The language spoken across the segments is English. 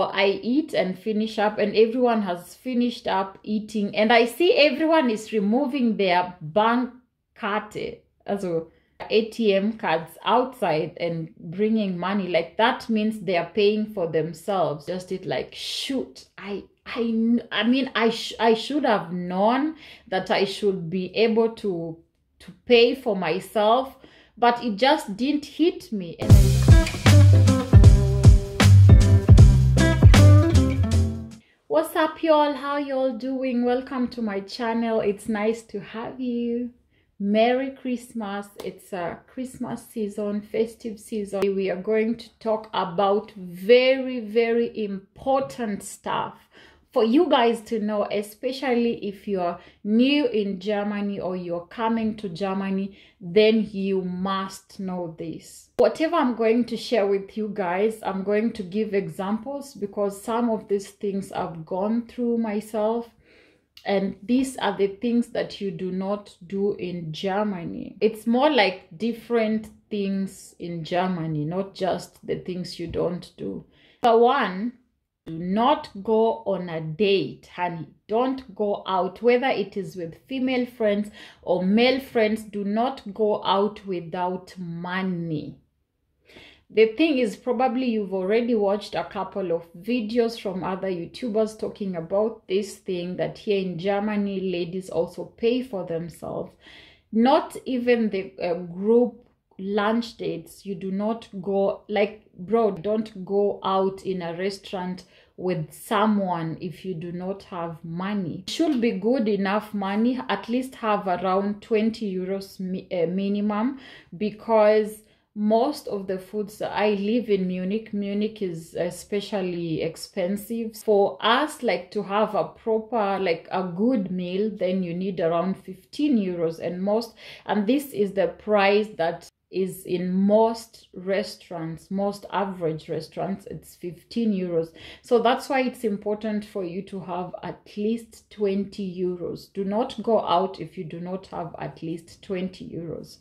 I eat and finish up, and everyone has finished up eating, and I see everyone is removing their bank card, also ATM cards outside and bringing money. Like that means they are paying for themselves. Just it like, shoot, I mean I should have known that I should be able to pay for myself, but it just didn't hit me. And what's up, y'all? How y'all doing? Welcome to my channel. It's nice to have you. Merry Christmas. It's a Christmas season, festive season. We are going to talk about very important stuff for you guys to know, especially if you're new in Germany or you're coming to Germany. Then you must know this. Whatever I'm going to share with you guys, I'm going to give examples because some of these things I've gone through myself. And these are the things that you do not do in Germany. It's more like different things in Germany, not just the things you don't do. For one, do not go on a date, honey. Don't go out, whether it is with female friends or male friends. Do not go out without money. The thing is, probably you've already watched a couple of videos from other YouTubers talking about this thing, that here in Germany, ladies also pay for themselves. Not even the group lunch dates. You do not go, like, bro, don't go out in a restaurant with someone if you do not have money. It should be good enough money, at least have around 20 euros minimum, because most of the foods, I live in Munich. Munich is especially expensive. For us, like, to have a proper, like a good meal, then you need around 15 euros and this is the price that is in most restaurants, most average restaurants. It's 15 euros. So that's why it's important for you to have at least 20 euros. Do not go out if you do not have at least 20 euros.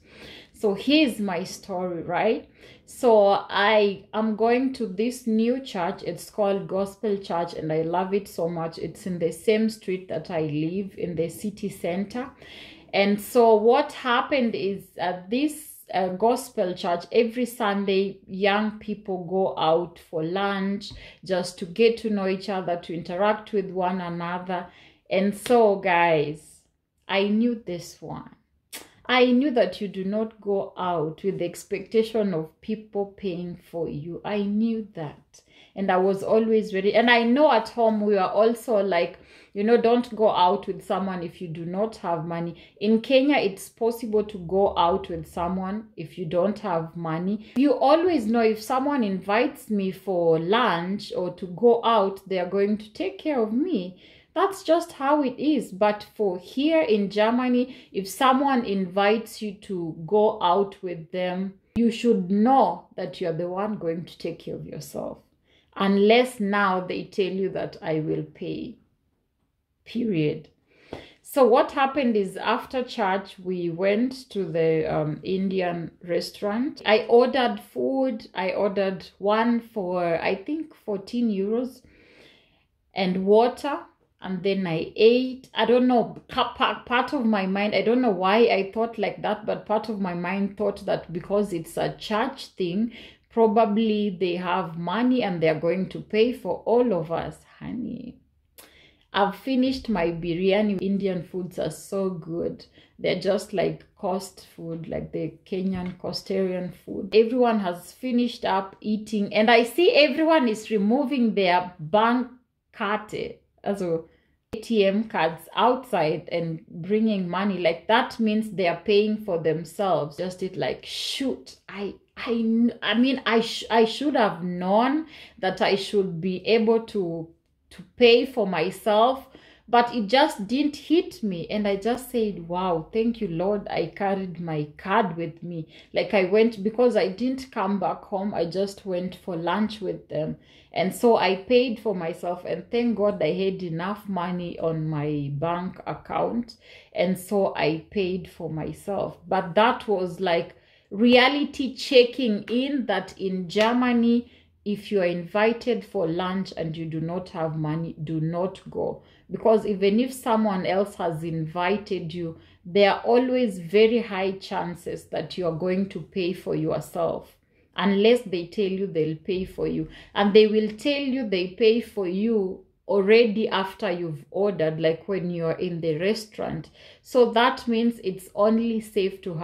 So here's my story, right? So I am going to this new church. It's called Gospel Church, and I love it so much. It's in the same street that I live, in the city center. And so what happened is, at this Gospel Church, every Sunday young people go out for lunch just to get to know each other, to interact with one another. And so, guys, I knew this one. I knew that you do not go out with the expectation of people paying for you. I knew that. And I was always ready. And I know at home we are also like, you know, don't go out with someone if you do not have money. In Kenya, it's possible to go out with someone if you don't have money. You always know, if someone invites me for lunch or to go out, they are going to take care of me. That's just how it is. But for here in Germany, if someone invites you to go out with them, you should know that you're the one going to take care of yourself. Unless now they tell you that I will pay. Period. So what happened is, after church, we went to the Indian restaurant. I ordered food. I ordered one for, I think, 14 euros and water. And then I ate. I don't know, part of my mind, I don't know why I thought like that, but part of my mind thought that because it's a church thing, probably they have money and they're going to pay for all of us. Honey, I've finished my biryani. Indian foods are so good. They're just like coast food, like the Kenyan Coastarian food. Everyone has finished up eating, and I see everyone is removing their bank card, also ATM cards outside, and bringing money. Like that means they are paying for themselves. Just it like, shoot, I mean I should have known that I should be able to pay for myself, but it just didn't hit me. And I just said, wow, thank you, Lord, I carried my card with me. Like, I went, because I didn't come back home, I just went for lunch with them. And so I paid for myself, and thank God I had enough money on my bank account, and so I paid for myself. But that was like reality checking in, that in Germany, if you are invited for lunch and you do not have money, do not go. Because even if someone else has invited you, there are always very high chances that you are going to pay for yourself, unless they tell you they'll pay for you. And they will tell you they pay for you already after you've ordered, like when you're in the restaurant. So that means it's only safe to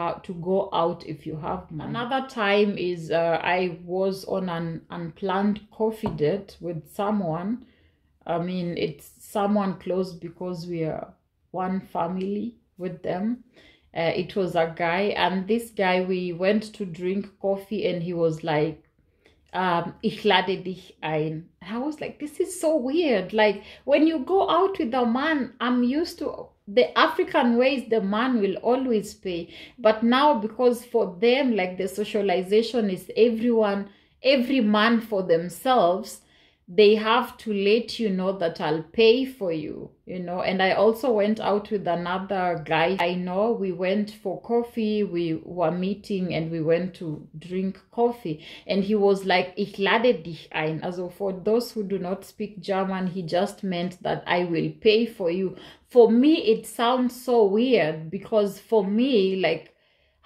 go out if you have money. Another time is I was on an unplanned coffee date with someone. I mean, it's someone close because we are one family with them. It was a guy, and this guy, we went to drink coffee, and he was like, ich lade dich ein. And I was like, this is so weird. Like, when you go out with a man, I'm used to the African ways, the man will always pay. But now, because for them, like, the socialization is every man for themselves, they have to let you know that I'll pay for you, you know. And I also went out with another guy I know. We went for coffee, we were meeting, and we went to drink coffee. And he was like, ich lade dich ein. Also for those who do not speak German, he just meant that I will pay for you. For me, it sounds so weird, because for me, like,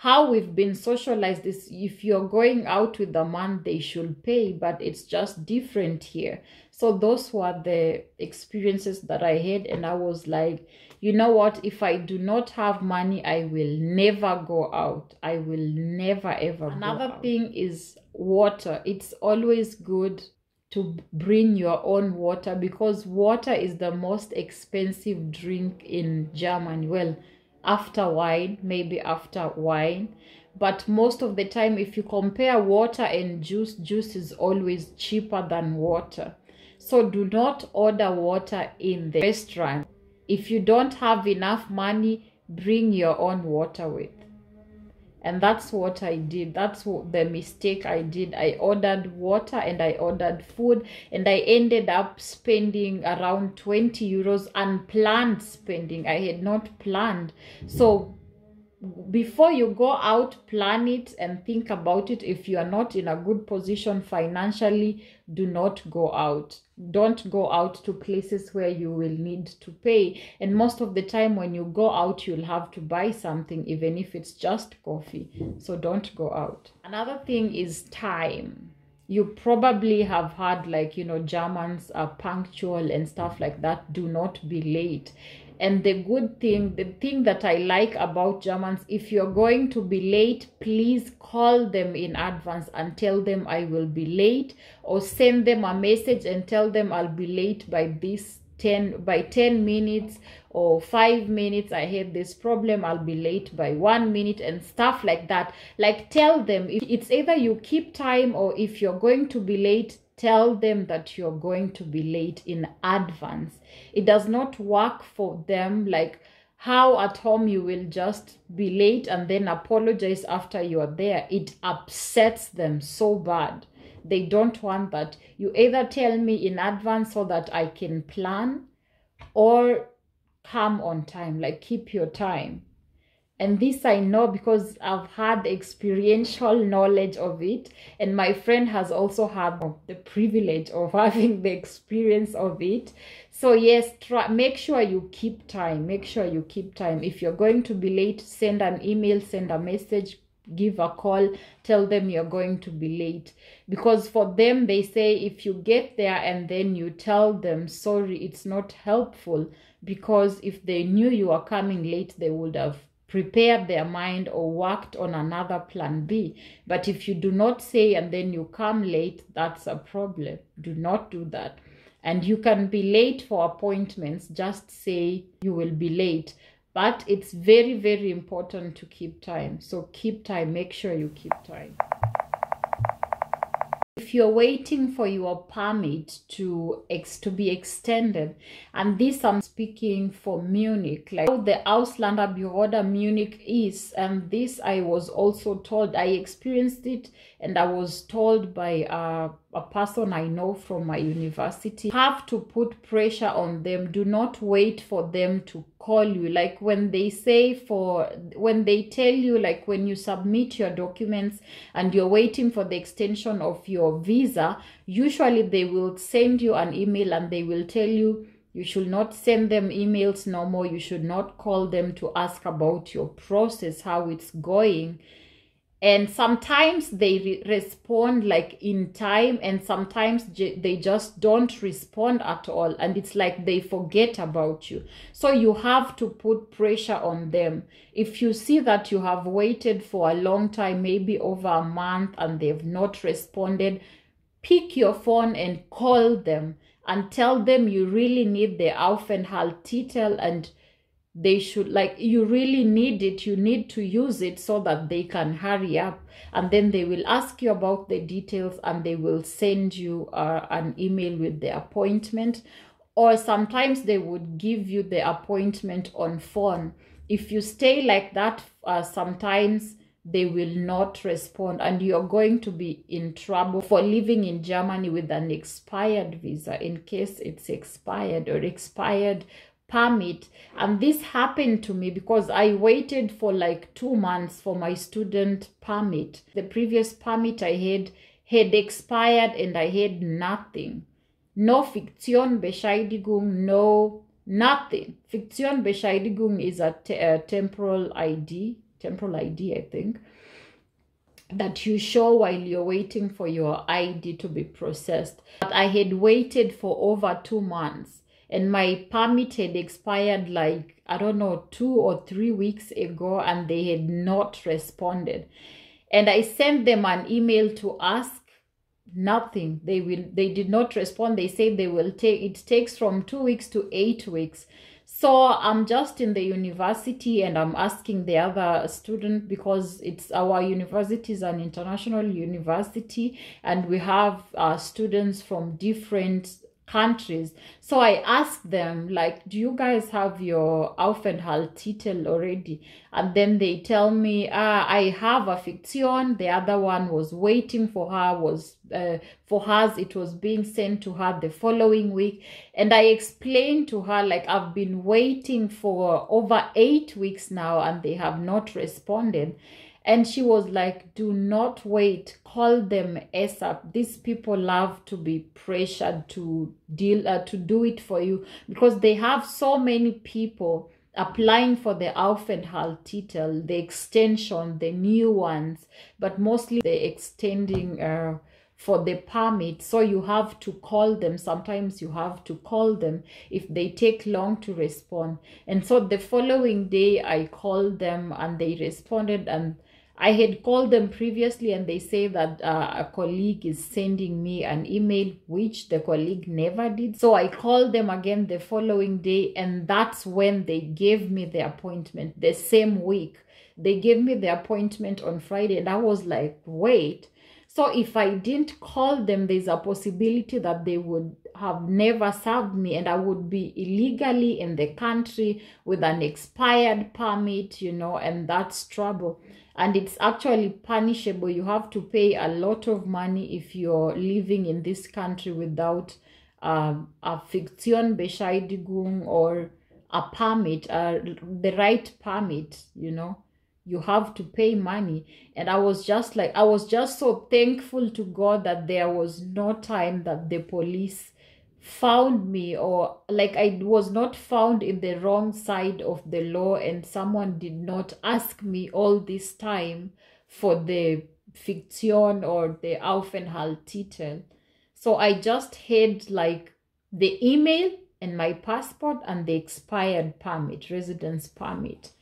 how we've been socialized is if you're going out with a man, they should pay, but it's just different here. So those were the experiences that I had, and I was like, you know what, if I do not have money, I will never go out. I will never ever go out. Another thing is water. It's always good to bring your own water, because water is the most expensive drink in Germany. Well, after wine, maybe after wine, but most of the time, if you compare water and juice, juice is always cheaper than water. So do not order water in the restaurant. If you don't have enough money, bring your own water with. And that's what I did. That's the mistake I did. I ordered water and I ordered food, and I ended up spending around 20 euros, unplanned spending. I had not planned. So before you go out, plan it and think about it. If you are not in a good position financially, do not go out. Don't go out to places where you will need to pay. And most of the time when you go out, you'll have to buy something, even if it's just coffee. So don't go out. Another thing is time. You probably have heard, like, you know, Germans are punctual and stuff like that. Do not be late. And the thing that I like about Germans, if you're going to be late, please call them in advance and tell them I will be late, or send them a message and tell them I'll be late by 10 minutes or 5 minutes. I had this problem, I'll be late by 1 minute, and stuff like that. Like, tell them. It's either you keep time, or if you're going to be late, tell them that you're going to be late in advance. It does not work for them, like how at home you will just be late and then apologize after you're there. It upsets them so bad. They don't want that. You either tell me in advance so that I can plan, or come on time, like keep your time. And this I know because I've had experiential knowledge of it. And my friend has also had the privilege of having the experience of it. So yes, make sure you keep time. Make sure you keep time. If you're going to be late, send an email, send a message, give a call, tell them you're going to be late. Because for them, they say if you get there and then you tell them, sorry, it's not helpful. Because if they knew you were coming late, they would have prepared their mind or worked on another plan B. But if you do not say and then you come late, that's a problem. Do not do that. And you can be late for appointments. Just say you will be late. But it's very, very important to keep time. So keep time. Make sure you keep time. If you're waiting for your permit to be extended, and this I'm speaking for Munich, like how the Ausländerbehörde Munich is, and this I was also told, I experienced it, and I was told by a person I know from my university. Have to put pressure on them. Do not wait for them to call you. Like when they tell you, like when you submit your documents and you're waiting for the extension of your visa, usually they will send you an email and they will tell you you should not send them emails no more. You should not call them to ask about your process, how it's going. And sometimes they respond like in time, and sometimes they just don't respond at all, and it's like they forget about you. So you have to put pressure on them. If you see that you have waited for a long time, maybe over a month, and they've not responded, pick your phone and call them and tell them you really need the Aufenthaltstitel, and they should, like, you really need it, you need to use it so that they can hurry up. And then they will ask you about the details and they will send you an email with the appointment, or sometimes they would give you the appointment on phone. If you stay like that, sometimes they will not respond, and you're going to be in trouble for living in Germany with an expired visa, in case it's expired, or expired permit. And this happened to me because I waited for like 2 months for my student permit. The previous permit I had expired and I had nothing. No Fiktionsbescheinigung, no nothing. Fiktionsbescheinigung is a temporal ID, I think, that you show while you're waiting for your ID to be processed. But I had waited for over 2 months. And my permit had expired like, I don't know, 2 or 3 weeks ago, and they had not responded. And I sent them an email to ask, nothing. They did not respond. They said it takes from 2 weeks to 8 weeks. So I'm just in the university and I'm asking the other student, because our university is an international university and we have students from different countries. So I asked them, like, do you guys have your Aufenthaltstitel already? And then they tell me, I have a Fiktion. The other one was waiting for her, for hers, it was being sent to her the following week. And I explained to her, like, I've been waiting for over 8 weeks now and they have not responded. And she was like, do not wait, call them ASAP. These people love to be pressured to do it for you, because they have so many people applying for the Aufenthaltstitel, the extension, the new ones, but mostly the extending for the permit. So you have to call them. Sometimes you have to call them if they take long to respond. And so the following day I called them and they responded, and I had called them previously and they say that a colleague is sending me an email, which the colleague never did. So I called them again the following day, and that's when they gave me the appointment the same week. They gave me the appointment on Friday, and I was like, wait. So if I didn't call them, there's a possibility that they would have never served me and I would be illegally in the country with an expired permit, you know, and that's trouble. And it's actually punishable. You have to pay a lot of money if you're living in this country without a Fiktionsbescheinigung or a permit, the right permit, you know. You have to pay money. And I was just so thankful to God that there was no time that the police found me, or like I was not found in the wrong side of the law and someone did not ask me all this time for the Fiktion or the Aufenthaltstitel. So I just had like the email and my passport and the expired permit, residence permit.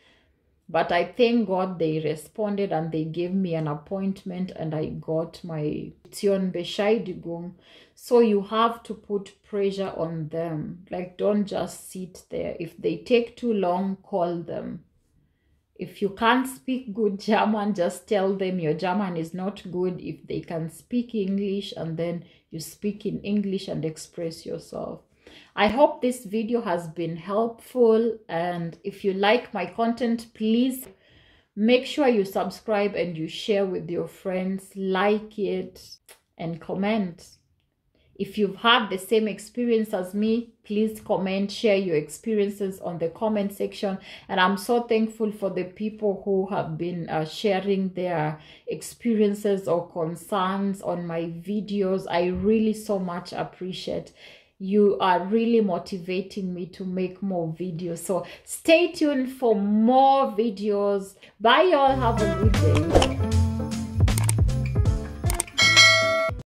But I thank God they responded and they gave me an appointment and I got my Fiktionsbescheinigung. So you have to put pressure on them. Like, don't just sit there. If they take too long, call them. If you can't speak good German, just tell them your German is not good. If they can speak English, and then you speak in English and express yourself. I hope this video has been helpful, and if you like my content, please make sure you subscribe and you share with your friends, like it and comment. If you've had the same experience as me, please comment, share your experiences on the comment section. And I'm so thankful for the people who have been sharing their experiences or concerns on my videos. I really so much appreciate. You are really motivating me to make more videos. So stay tuned for more videos. Bye y'all. Have a good day.